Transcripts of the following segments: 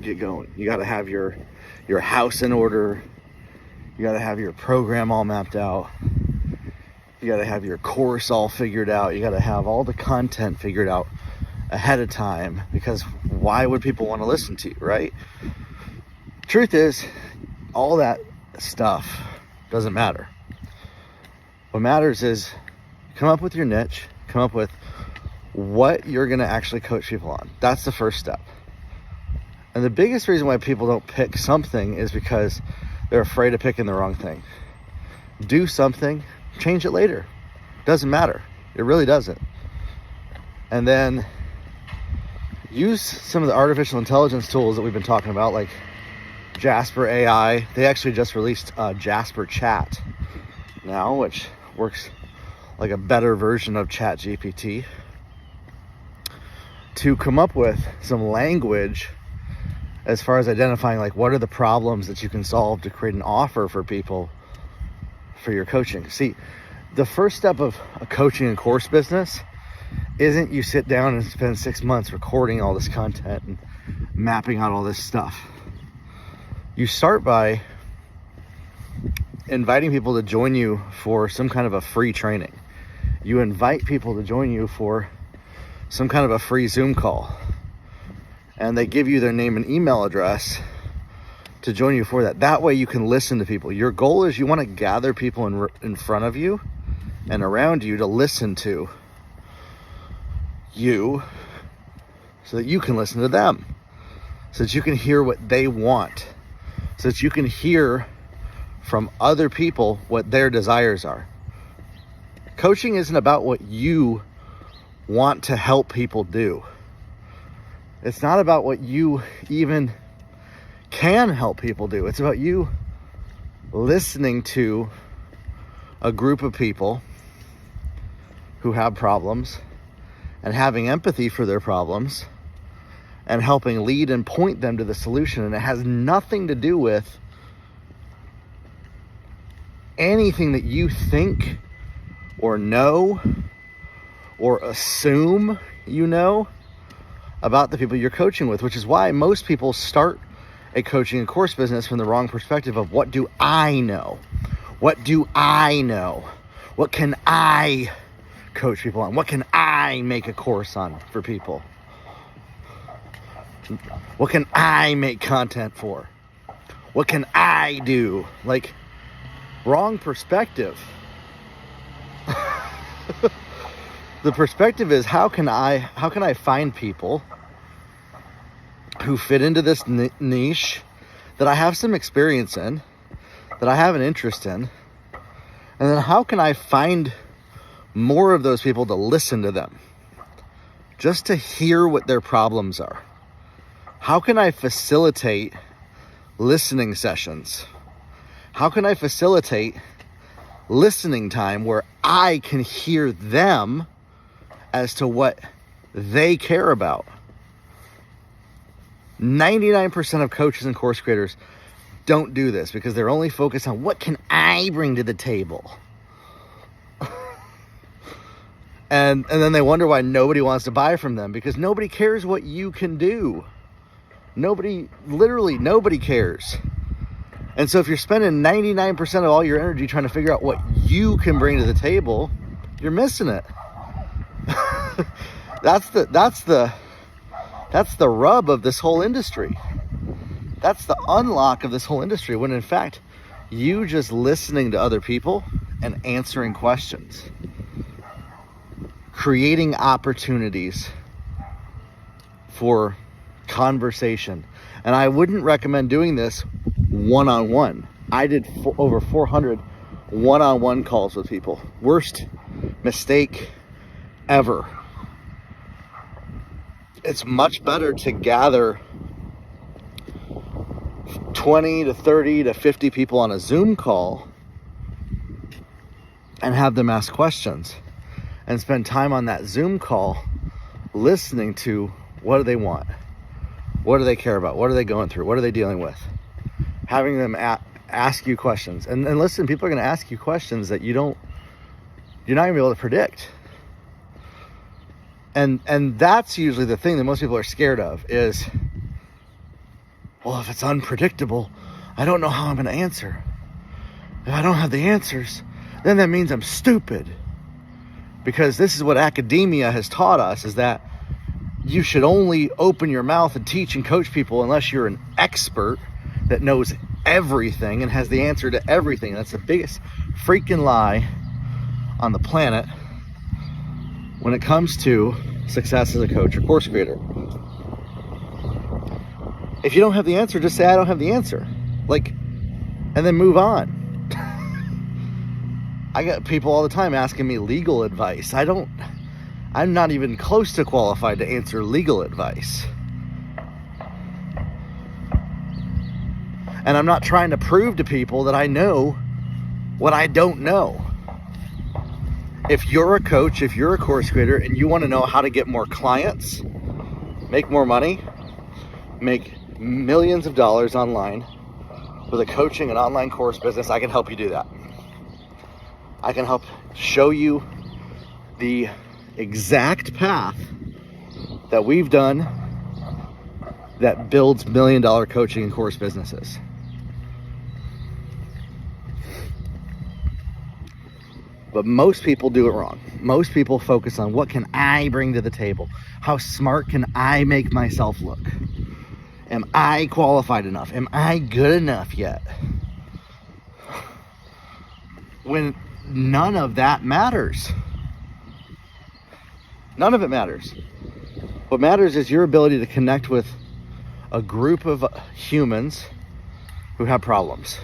get going. You got to have your house in order. You got to have your program all mapped out. You got to have your course all figured out. You got to have all the content figured out ahead of time, because why would people want to listen to you, right? Truth is, all that stuff doesn't matter. What matters is come up with your niche, come up with what you're going to actually coach people on. That's the first step. And the biggest reason why people don't pick something is because they're afraid of picking the wrong thing. Do something, change it later. Doesn't matter. It really doesn't. And then use some of the artificial intelligence tools that we've been talking about, like Jasper AI. They actually just released Jasper Chat now, which works like a better version of ChatGPT, to come up with some language as far as identifying like what are the problems that you can solve to create an offer for people for your coaching. See, the first step of a coaching and course business isn't you sit down and spend 6 months recording all this content and mapping out all this stuff. You start by inviting people to join you for some kind of a free training. You invite people to join you for some kind of a free Zoom call, and they give you their name and email address to join you for that. That way you can listen to people. Your goal is you want to gather people in front of you and around you to listen to you, so that you can listen to them, so that you can hear what they want, so that you can hear from other people what their desires are. Coaching isn't about what you want to help people do. It's not about what you even can help people do. It's about you listening to a group of people who have problems and having empathy for their problems and helping lead and point them to the solution. And it has nothing to do with anything that you think or know or assume you know about the people you're coaching with, which is why most people start a coaching and course business from the wrong perspective of what do I know? What do I know? What can I coach people on? What can I make a course on for people? What can I make content for? What can I do? Like, wrong perspective. The perspective is how can I find people who fit into this niche that I have some experience in, that I have an interest in, and then how can I find more of those people to listen to them, just to hear what their problems are? How can I facilitate listening sessions? How can I facilitate listening time where I can hear them as to what they care about? 99% of coaches and course creators don't do this because they're only focused on what can I bring to the table. and then they wonder why nobody wants to buy from them, because nobody cares what you can do. Literally nobody cares. And so if you're spending 99% of all your energy trying to figure out what you can bring to the table, you're missing it. That's the rub of this whole industry. That's the unlock of this whole industry, when in fact, you just listening to other people and answering questions, creating opportunities for conversation. And I wouldn't recommend doing this one-on-one. I did over 400 one-on-one calls with people. Worst mistake ever. It's much better to gather 20 to 30 to 50 people on a Zoom call and have them ask questions and spend time on that Zoom call listening to what do they want, what do they care about, what are they going through, what are they dealing with, having them ask you questions. And listen, people are going to ask you questions that you're not going to be able to predict. And that's usually the thing that most people are scared of, is Well, if it's unpredictable, I don't know how I'm going to answer. If I don't have the answers, then that means I'm stupid. Because this is what academia has taught us, is that you should only open your mouth and teach and coach people unless you're an expert that knows everything and has the answer to everything. That's the biggest freaking lie on the planet when it comes to success as a coach or course creator. If you don't have the answer, just say, I don't have the answer. And then move on. I get people all the time asking me legal advice. I'm not even close to qualified to answer legal advice. And I'm not trying to prove to people that I know what I don't know. If you're a coach, if you're a course creator, and you want to know how to get more clients, make more money, make millions of dollars online with a coaching and online course business, I can help you do that. I can help show you the exact path that we've done that builds $1 million coaching and course businesses. But most people do it wrong. Most people focus on, what can I bring to the table? How smart can I make myself look? Am I qualified enough? Am I good enough yet? When none of that matters. None of it matters. What matters is your ability to connect with a group of humans who have problems.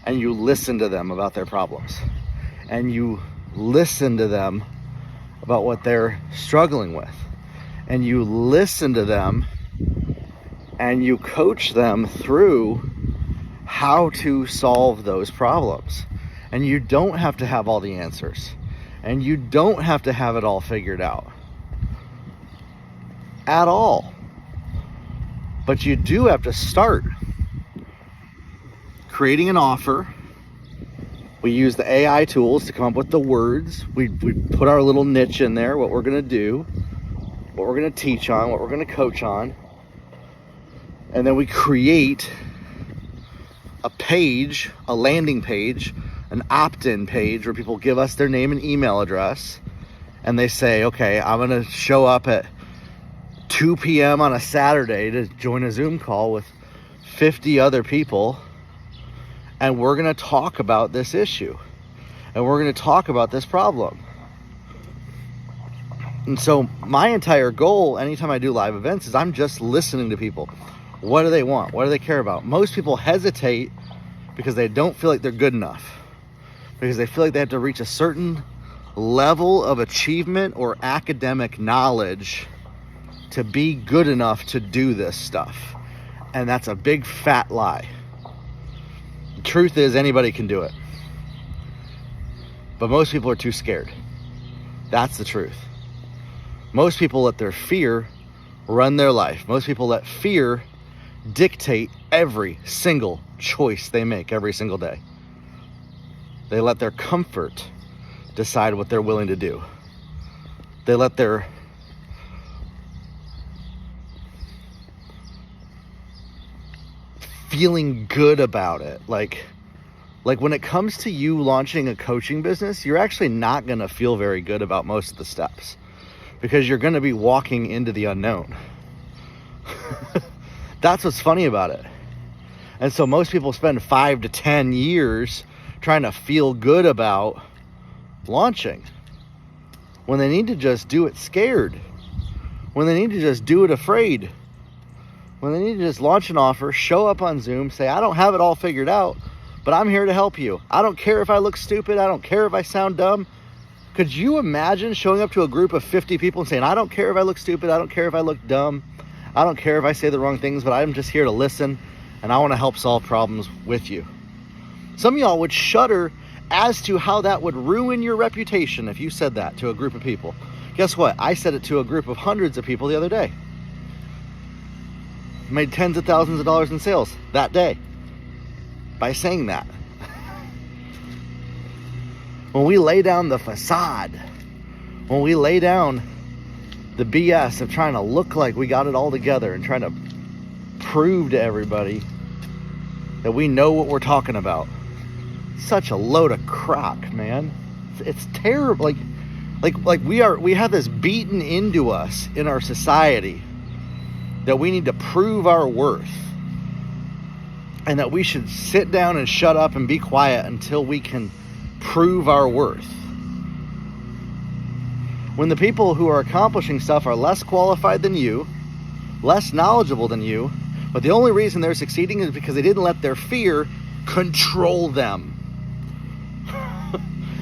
And you listen to them about their problems. And you listen to them about what they're struggling with. And you listen to them and you coach them through how to solve those problems. And you don't have to have all the answers. And you don't have to have it all figured out. At all. But you do have to start creating an offer. We use the AI tools to come up with the words. We put our little niche in there, what we're going to do, what we're going to teach on, what we're going to coach on. And then we create a page, a landing page, an opt-in page where people give us their name and email address. And they say, okay, I'm going to show up at 2 p.m. on a Saturday to join a Zoom call with 50 other people. And we're going to talk about this issue. And we're going to talk about this problem. And so my entire goal anytime I do live events is I'm just listening to people. What do they want? What do they care about? Most people hesitate because they don't feel like they're good enough. Because they feel like they have to reach a certain level of achievement or academic knowledge to be good enough to do this stuff. And that's a big fat lie. The truth is, anybody can do it. But most people are too scared. That's the truth. Most people let their fear run their life. Most people let fear dictate every single choice they make every single day. They let their comfort decide what they're willing to do. They let their feeling good about it. Like when it comes to you launching a coaching business, you're actually not going to feel very good about most of the steps because you're going to be walking into the unknown. That's what's funny about it. And so most people spend 5 to 10 years trying to feel good about launching when they need to just do it scared, when they need to just do it afraid, when they need to just launch an offer, show up on Zoom, say, I don't have it all figured out, but I'm here to help you. I don't care if I look stupid. I don't care if I sound dumb. Could you imagine showing up to a group of 50 people and saying, I don't care if I look stupid. I don't care if I look dumb. I don't care if I say the wrong things, but I'm just here to listen and I want to help solve problems with you. Some of y'all would shudder as to how that would ruin your reputation if you said that to a group of people. Guess what? I said it to a group of hundreds of people the other day. Made tens of thousands of dollars in sales that day by saying that. When we lay down the facade, when we lay down the BS of trying to look like we got it all together and trying to prove to everybody that we know what we're talking about. Such a load of crock, man. It's terrible. Like we have this beaten into us in our society that we need to prove our worth, and that we should sit down and shut up and be quiet until we can prove our worth. When the people who are accomplishing stuff are less qualified than you, less knowledgeable than you, but the only reason they're succeeding is because they didn't let their fear control them.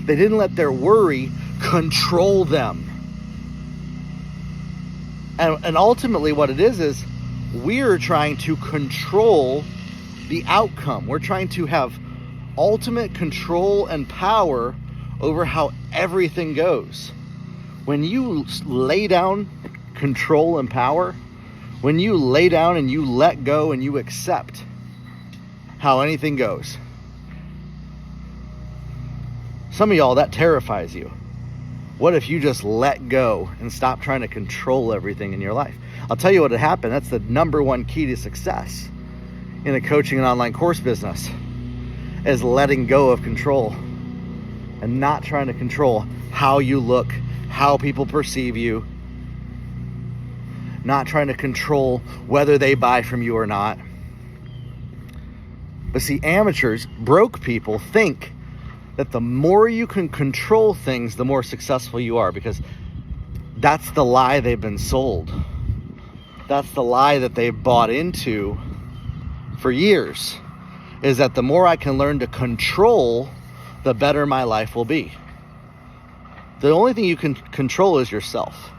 They didn't let their worry control them. And ultimately what it is we're trying to control the outcome. We're trying to have ultimate control and power over how everything goes. When you lay down control and power, when you lay down and you let go and you accept how anything goes, some of y'all, that terrifies you. What if you just let go and stop trying to control everything in your life? I'll tell you what would happen. That's the number one key to success in a coaching and online course business, is letting go of control and not trying to control how you look, how people perceive you, not trying to control whether they buy from you or not. But see, amateurs, broke people, think that the more you can control things, the more successful you are, because that's the lie they've been sold. That's the lie that they've bought into for years, is that the more I can learn to control, the better my life will be. The only thing you can control is yourself.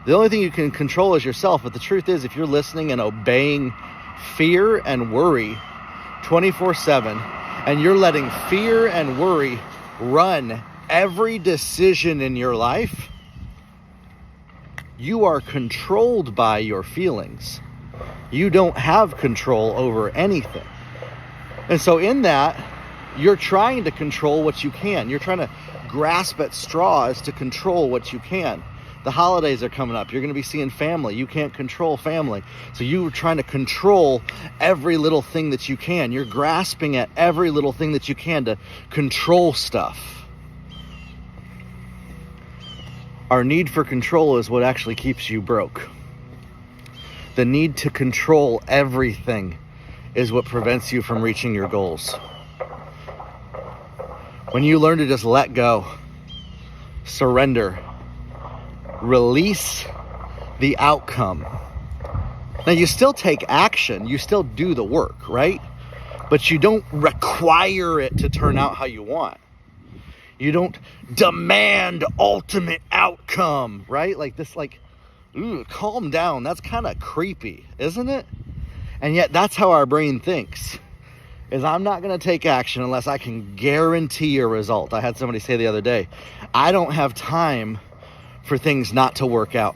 The only thing you can control is yourself. But the truth is, if you're listening and obeying fear and worry 24/7, and you're letting fear and worry run every decision in your life, you are controlled by your feelings. You don't have control over anything. And so in that, you're trying to control what you can. You're trying to grasp at straws to control what you can. The holidays are coming up. You're going to be seeing family. You can't control family. So you're trying to control every little thing that you can. You're grasping at every little thing that you can to control stuff. Our need for control is what actually keeps you broke. The need to control everything is what prevents you from reaching your goals. When you learn to just let go, surrender, release the outcome. Now, you still take action, you still do the work, right? But you don't require it to turn out how you want. You don't demand ultimate outcome, right? Like this, ooh, calm down. That's kind of creepy, isn't it? And yet that's how our brain thinks, is I'm not going to take action unless I can guarantee a result. I had somebody say the other day, I don't have time for things not to work out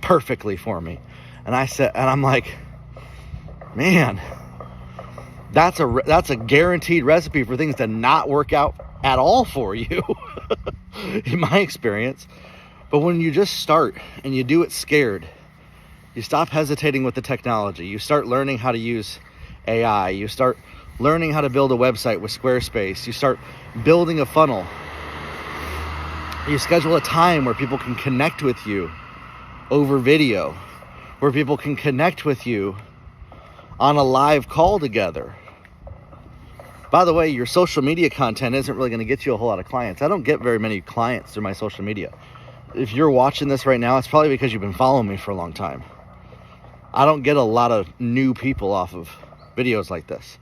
perfectly for me. And I'm like, man, that's a guaranteed recipe for things to not work out at all for you, in my experience. But when you just start and you do it scared, you stop hesitating with the technology. You start learning how to use AI. You start learning how to build a website with Squarespace. You start building a funnel. You schedule a time where people can connect with you over video, where people can connect with you on a live call together. By the way, your social media content isn't really going to get you a whole lot of clients. I don't get very many clients through my social media. If you're watching this right now, it's probably because you've been following me for a long time. I don't get a lot of new people off of videos like this.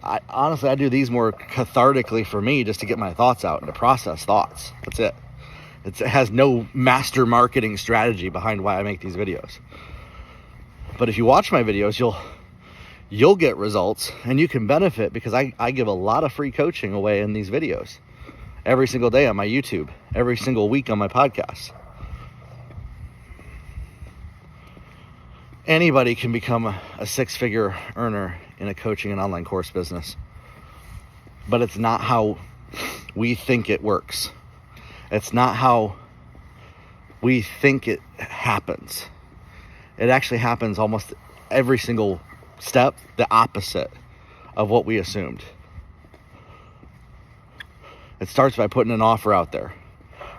I do these more cathartically for me, just to get my thoughts out and to process thoughts. That's it. It has no master marketing strategy behind why I make these videos. But if you watch my videos, you'll get results, and you can benefit, because I give a lot of free coaching away in these videos every single day on my YouTube, every single week on my podcast. Anybody can become a six-figure earner in a coaching and online course business, but it's not how we think it works. It's not how we think it happens. It actually happens almost every single step the opposite of what we assumed. It starts by putting an offer out there,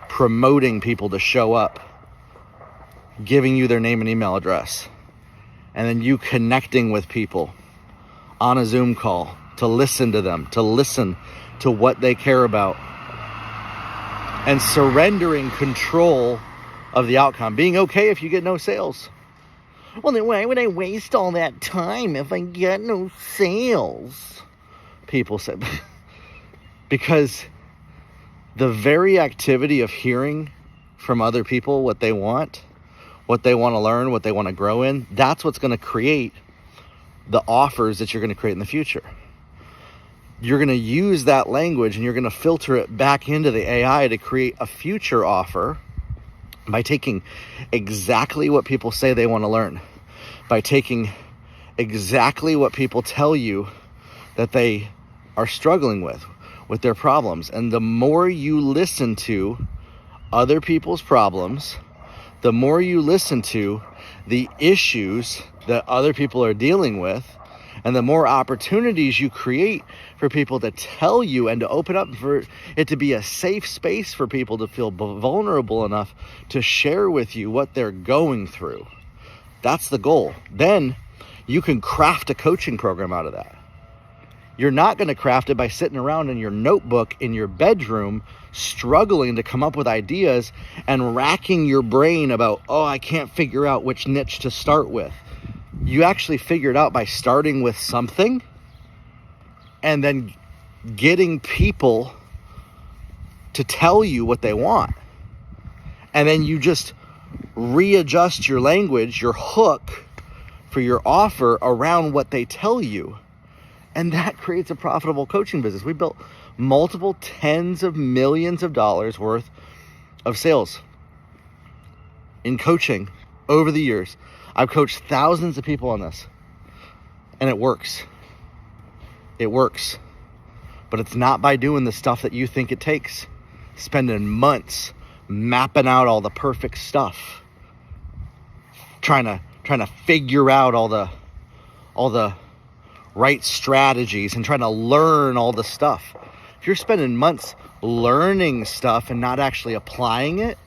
promoting people to show up, giving you their name and email address, and then you connecting with people on a Zoom call to listen to them, to listen to what they care about, and surrendering control of the outcome. Being okay if you get no sales. Well, then why would I waste all that time if I get no sales? People say. Because the very activity of hearing from other people what they want to learn, what they want to grow in, that's what's going to create the offers that you're going to create in the future. You're going to use that language and you're going to filter it back into the AI to create a future offer by taking exactly what people say they want to learn, by taking exactly what people tell you that they are struggling with their problems. And the more you listen to other people's problems, the more you listen to the issues that other people are dealing with, and the more opportunities you create for people to tell you and to open up for it to be a safe space for people to feel vulnerable enough to share with you what they're going through. That's the goal. Then you can craft a coaching program out of that. You're not going to craft it by sitting around in your notebook in your bedroom, struggling to come up with ideas and racking your brain about, oh, I can't figure out which niche to start with. You actually figure it out by starting with something and then getting people to tell you what they want. And then you just readjust your language, your hook for your offer around what they tell you. And that creates a profitable coaching business. We built multiple tens of millions of dollars worth of sales in coaching over the years. I've coached thousands of people on this, and it works. It works. But it's not by doing the stuff that you think it takes. Spending months mapping out all the perfect stuff. Trying to figure out all the right strategies and trying to learn all the stuff. If you're spending months learning stuff and not actually applying it,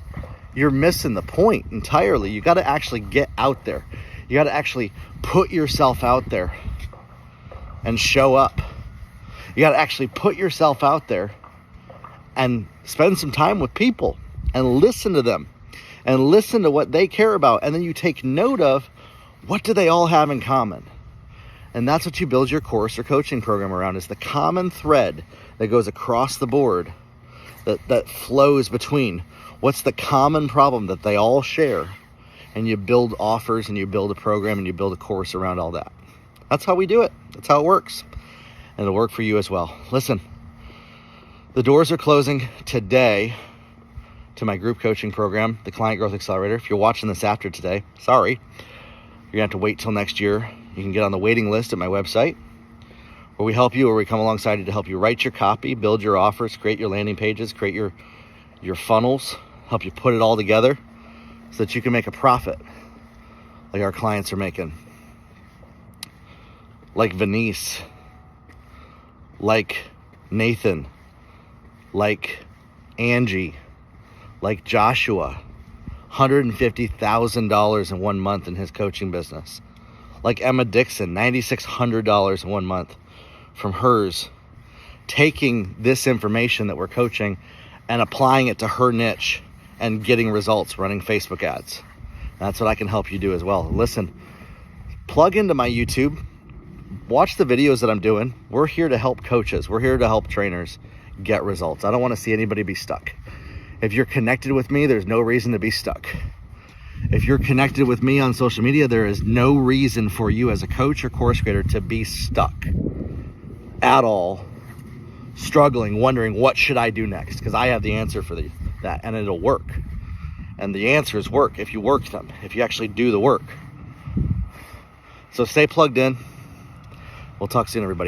you're missing the point entirely. You got to actually get out there. You got to actually put yourself out there and show up. You got to actually put yourself out there and spend some time with people and listen to them and listen to what they care about. And then you take note of what do they all have in common. And that's what you build your course or coaching program around, is the common thread that goes across the board, that flows between what's the common problem that they all share. And you build offers and you build a program and you build a course around all that. That's how we do it. That's how it works. And it'll work for you as well. Listen, the doors are closing today to my group coaching program, the Client Growth Accelerator. If you're watching this after today, sorry. You're gonna have to wait till next year. You can get on the waiting list at my website, where we help you, where we come alongside you to help you write your copy, build your offers, create your landing pages, create your funnels, help you put it all together so that you can make a profit like our clients are making. Like Venice, like Nathan, like Angie, like Joshua, $150,000 in 1 month in his coaching business. Like Emma Dixon, $9,600 in 1 month from hers, taking this information that we're coaching and applying it to her niche and getting results running Facebook ads. That's what I can help you do as well. Listen, plug into my YouTube, watch the videos that I'm doing. We're here to help coaches. We're here to help trainers get results. I don't want to see anybody be stuck. If you're connected with me, there's no reason to be stuck. If you're connected with me on social media, there is no reason for you as a coach or course creator to be stuck at all, struggling, wondering what should I do next, because I have the answer for that, and it'll work. And the answers work if you work them, if you actually do the work. So stay plugged in. We'll talk soon, everybody.